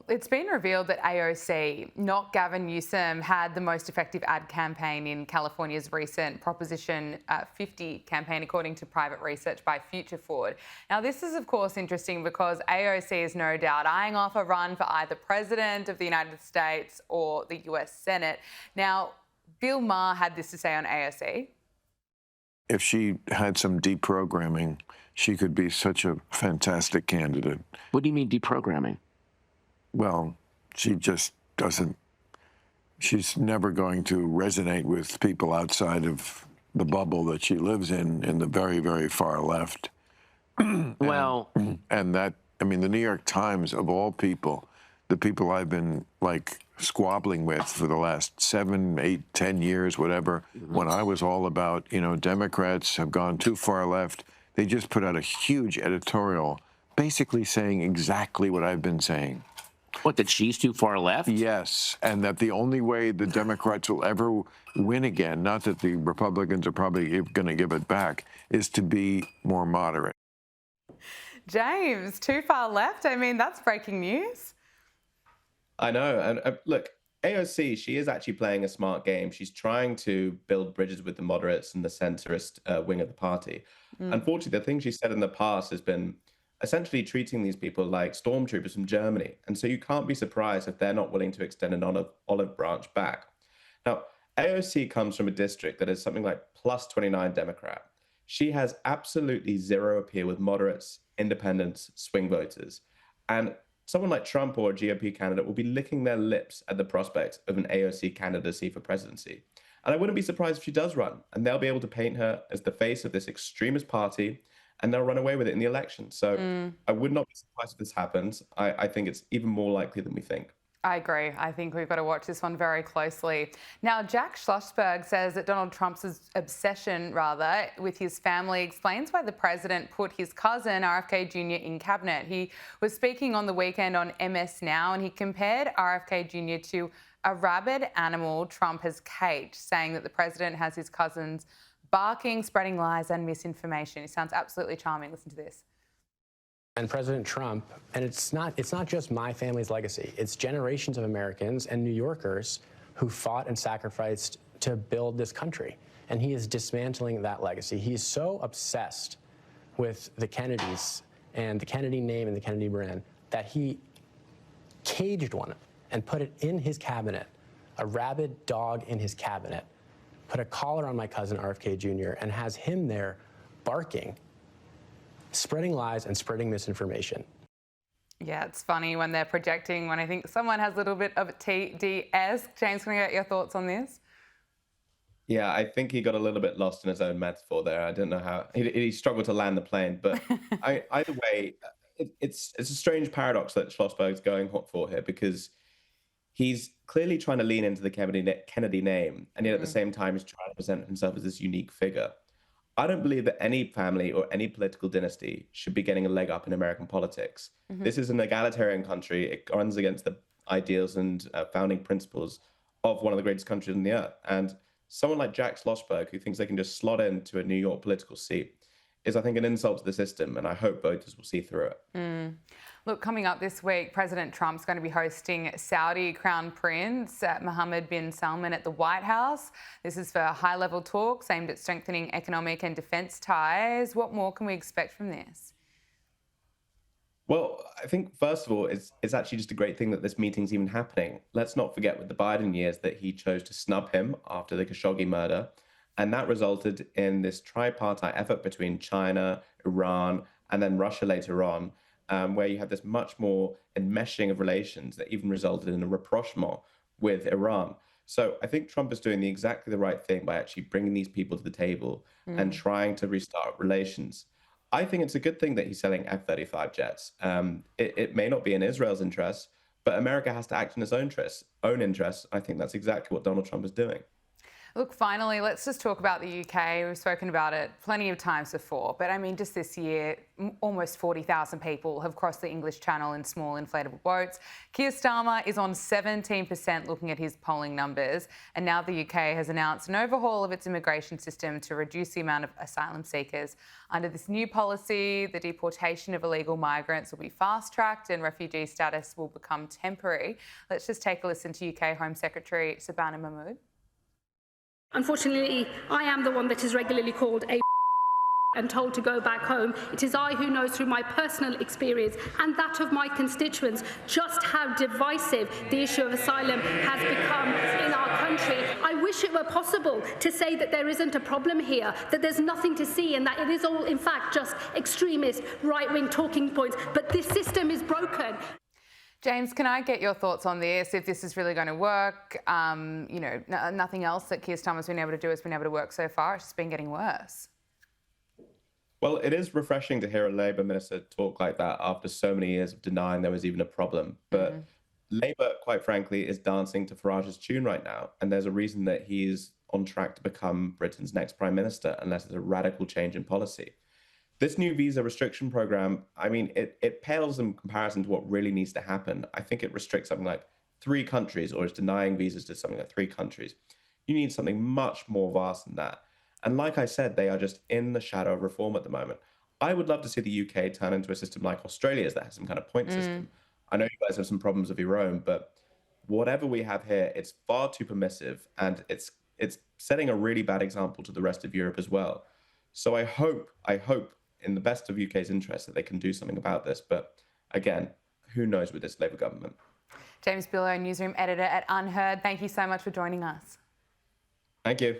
It's been revealed that AOC, not Gavin Newsom, had the most effective ad campaign in California's recent Proposition 50 campaign, according to private research by Future Forward. Now, this is, of course, interesting because AOC is no doubt eyeing off a run for either President of the United States or the US Senate. Now, Bill Maher had this to say on AOC. If she had some deprogramming, she could be such a fantastic candidate. What do you mean deprogramming? Well, she just doesn't, she's never going to resonate with people outside of the bubble that she lives in the very, very far left. Well, and that, I mean, the New York Times, of all people, the people I've been like squabbling with for the last 7, 8, 10 years, whatever, when I was all about, you know, Democrats have gone too far left, they just put out a huge editorial basically saying exactly what I've been saying. what, that she's too far left? Yes, and that the only way the Democrats will ever win again, not that the Republicans are probably going to give it back, is to be more moderate. James, too far left? I mean, that's breaking news. I know. And look, AOC, she is actually playing a smart game. She's trying to build bridges with the moderates and the centrist wing of the party. Unfortunately, the thing she said in the past has been essentially treating these people like stormtroopers from Germany. And so you can't be surprised if they're not willing to extend an olive branch back. Now, AOC comes from a district that is something like plus 29 Democrat. She has absolutely zero appeal with moderates, independents, swing voters. And someone like Trump or a GOP candidate will be licking their lips at the prospect of an AOC candidacy for presidency. And I wouldn't be surprised if she does run, and they'll be able to paint her as the face of this extremist party, and they'll run away with it in the election. So I would not be surprised if this happens. I think it's even more likely than we think. I agree. I think we've got to watch this one very closely. Now, Jack Schlossberg says that Donald Trump's obsession, with his family explains why the president put his cousin, RFK Jr., in cabinet. He was speaking on the weekend on MS Now, and he compared RFK Jr. to a rabid animal Trump has caged, saying that the president has his cousins barking, spreading lies and misinformation. It sounds absolutely charming. Listen to this. And President Trump, and it's not just my family's legacy, it's generations of Americans and New Yorkers who fought and sacrificed to build this country. And he is dismantling that legacy. He's so obsessed with the Kennedys and the Kennedy name and the Kennedy brand that he caged one and put it in his cabinet, a rabid dog in his cabinet, put a collar on my cousin RFK Jr. and has him there barking, spreading lies and spreading misinformation. Yeah, it's funny when they're projecting, when I think someone has a little bit of a TD-esque. James, can I get your thoughts on this? Yeah, I think he got a little bit lost in his own metaphor there. I don't know how he struggled to land the plane, but either way, it's a strange paradox that Schlossberg's going for here, because he's clearly trying to lean into the Kennedy name, and yet at the same time he's trying to present himself as this unique figure. I don't believe that any family or any political dynasty should be getting a leg up in American politics. This is an egalitarian country. It runs against the ideals and founding principles of one of the greatest countries on the earth. And someone like Jack Schlossberg, who thinks they can just slot into a New York political seat, is, I think, an insult to the system, and I hope voters will see through it. Look, coming up this week, President Trump's going to be hosting Saudi Crown Prince Mohammed bin Salman at the White House. This is for high-level talks aimed at strengthening economic and defence ties. What more can we expect from this? Well, I think, first of all, it's actually just a great thing that this meeting's even happening. Let's not forget with the Biden years that he chose to snub him after the Khashoggi murder, and that resulted in this tripartite effort between China, Iran, and then Russia later on, where you had this much more enmeshing of relations that even resulted in a rapprochement with Iran. So I think Trump is doing exactly the right thing by actually bringing these people to the table and trying to restart relations. I think it's a good thing that he's selling F-35 jets. It may not be in Israel's interest, but America has to act in its own interests. I think that's exactly what Donald Trump is doing. Look, finally, let's just talk about the UK. We've spoken about it plenty of times before, but I mean, just this year, almost 40,000 people have crossed the English Channel in small inflatable boats. Keir Starmer is on 17% looking at his polling numbers, and now the UK has announced an overhaul of its immigration system to reduce the amount of asylum seekers. Under this new policy, the deportation of illegal migrants will be fast-tracked and refugee status will become temporary. Let's just take a listen to UK Home Secretary Sabana Mahmood. Unfortunately, I am the one that is regularly called a and told to go back home. It is I who knows through my personal experience and that of my constituents just how divisive the issue of asylum has become in our country. I wish it were possible to say that there isn't a problem here, that there's nothing to see and that it is all, in fact, just extremist right-wing talking points, but this system is broken. James, can I get your thoughts on this, if this is really going to work? You know, nothing else that Keir Starmer's been able to do has been able to work so far. It's just been getting worse. Well, it is refreshing to hear a Labour minister talk like that after so many years of denying there was even a problem. But Labour, quite frankly, is dancing to Farage's tune right now. And there's a reason that he's on track to become Britain's next Prime Minister, unless there's a radical change in policy. This new visa restriction program, I mean, it pales in comparison to what really needs to happen. I think it restricts something like 3 countries, or is denying visas to something like 3 countries. You need something much more vast than that. And like I said, they are just in the shadow of reform at the moment. I would love to see the UK turn into a system like Australia's that has some kind of point system. I know you guys have some problems of your own, but whatever we have here, it's far too permissive, and it's setting a really bad example to the rest of Europe as well. So I hope in the best of UK's interest that they can do something about this. But again, who knows with this Labour government. James Billot, Newsroom editor at UnHerd, thank you so much for joining us. Thank you.